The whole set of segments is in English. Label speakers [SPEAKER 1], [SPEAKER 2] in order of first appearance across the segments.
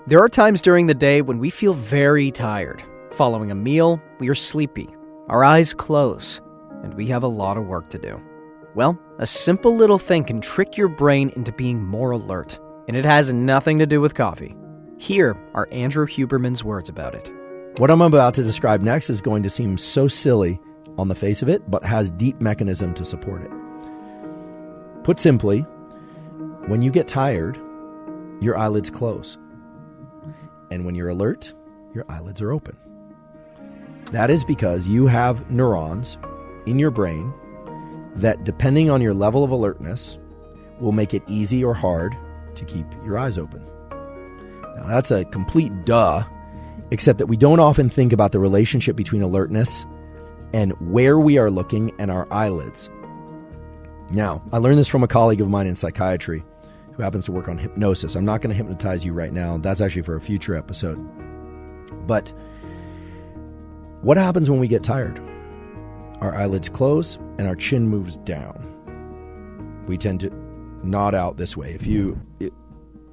[SPEAKER 1] There are times during the day when we feel very tired. Following a meal, we are sleepy, our eyes close, and we have a lot of work to do. Well, a simple little thing can trick your brain into being more alert, and it has nothing to do with coffee. Here are Andrew Huberman's words about it.
[SPEAKER 2] What I'm about to describe next is going to seem so silly on the face of it, but has deep mechanism to support it. Put simply, when you get tired, your eyelids close. And when you're alert, your eyelids are open. That is because you have neurons in your brain that, depending on your level of alertness, will make it easy or hard to keep your eyes open. Now, that's a complete duh, except that we don't often think about the relationship between alertness and where we are looking and our eyelids. Now, I learned this from a colleague of mine in psychiatry who happens to work on hypnosis. I'm not going to hypnotize you right now. That's actually for a future episode. But what happens when we get tired? Our eyelids close and our chin moves down. We tend to nod out this way. If you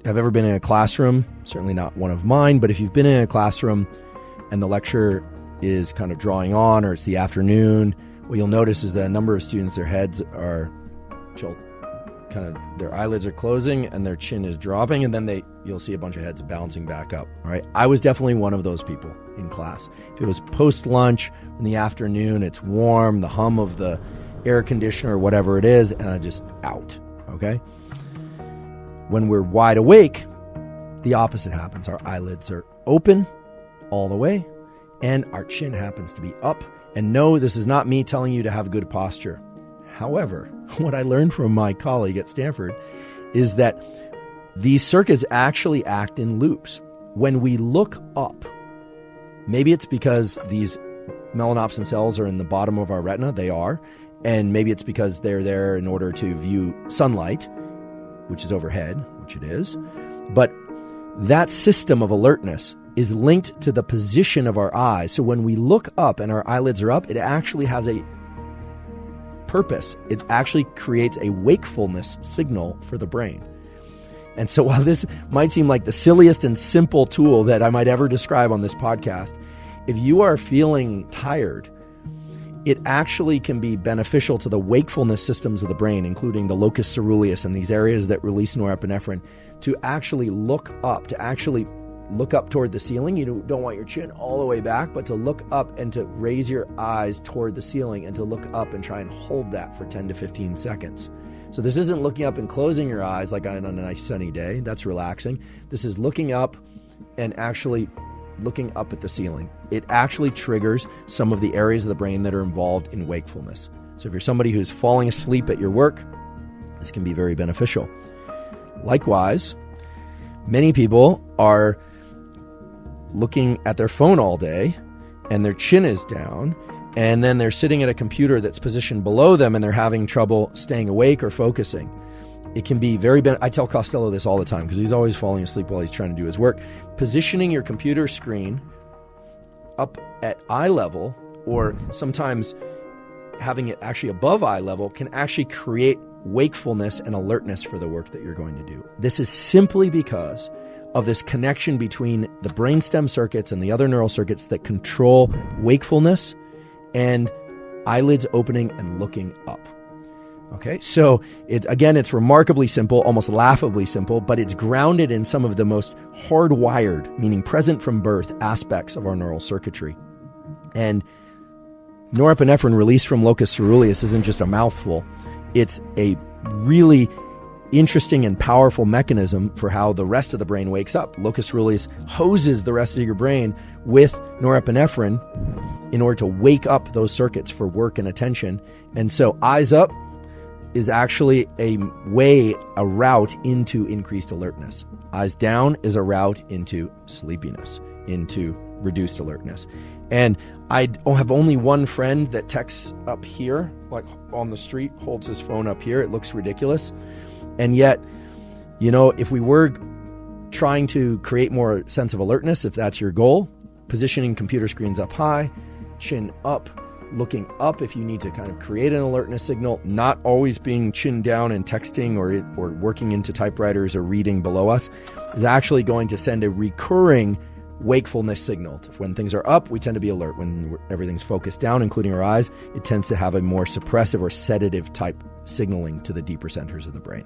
[SPEAKER 2] have ever been in a classroom, certainly not one of mine, but if you've been in a classroom and the lecture is kind of drawing on, or it's the afternoon, what you'll notice is that a number of students, their heads are their eyelids are closing and their chin is dropping, and then you'll see a bunch of heads bouncing back up. All right, I was definitely one of those people in class. If it was post-lunch in the afternoon, it's warm, the hum of the air conditioner or whatever it is, and I'm just out. Okay. When we're wide awake, the opposite happens. Our eyelids are open all the way, and our chin happens to be up. And no, this is not me telling you to have good posture. However, what I learned from my colleague at Stanford is that these circuits actually act in loops. When we look up, maybe it's because these melanopsin cells are in the bottom of our retina, they are, and maybe it's because they're there in order to view sunlight, which is overhead, which it is. But that system of alertness is linked to the position of our eyes. So when we look up and our eyelids are up, it actually has a purpose. It actually creates a wakefulness signal for the brain. And so while this might seem like the silliest and simple tool that I might ever describe on this podcast, if you are feeling tired, it actually can be beneficial to the wakefulness systems of the brain, including the locus ceruleus and these areas that release norepinephrine, to actually look up toward the ceiling. You don't want your chin all the way back, but to look up and to raise your eyes toward the ceiling and to look up and try and hold that for 10 to 15 seconds. So this isn't looking up and closing your eyes like on a nice sunny day. That's relaxing. This is looking up and actually looking up at the ceiling. It actually triggers some of the areas of the brain that are involved in wakefulness. So if you're somebody who's falling asleep at your work, this can be very beneficial. Likewise, many people are looking at their phone all day and their chin is down, and then they're sitting at a computer that's positioned below them and they're having trouble staying awake or focusing. It can be I tell Costello this all the time because he's always falling asleep while he's trying to do his work. Positioning your computer screen up at eye level, or sometimes having it actually above eye level, can actually create wakefulness and alertness for the work that you're going to do. This is simply because of this connection between the brainstem circuits and the other neural circuits that control wakefulness and eyelids opening and looking up. Okay, so it's remarkably simple, almost laughably simple, but it's grounded in some of the most hardwired, meaning present from birth, aspects of our neural circuitry. And norepinephrine released from locus ceruleus isn't just a mouthful. It's a really interesting and powerful mechanism for how the rest of the brain wakes up. Locus ceruleus hoses the rest of your brain with norepinephrine in order to wake up those circuits for work and attention. And so eyes up is actually a route into increased alertness. Eyes down is a route into sleepiness, into reduced alertness. And I have only one friend that texts up here, like on the street, holds his phone up here. It looks ridiculous. And yet, if we were trying to create more sense of alertness, if that's your goal, positioning computer screens up high, chin up, looking up if you need to kind of create an alertness signal, not always being chin down and texting or working into typewriters or reading below us, is actually going to send a recurring wakefulness signal. When things are up, we tend to be alert. When everything's focused down, including our eyes, it tends to have a more suppressive or sedative type signaling to the deeper centers of the brain.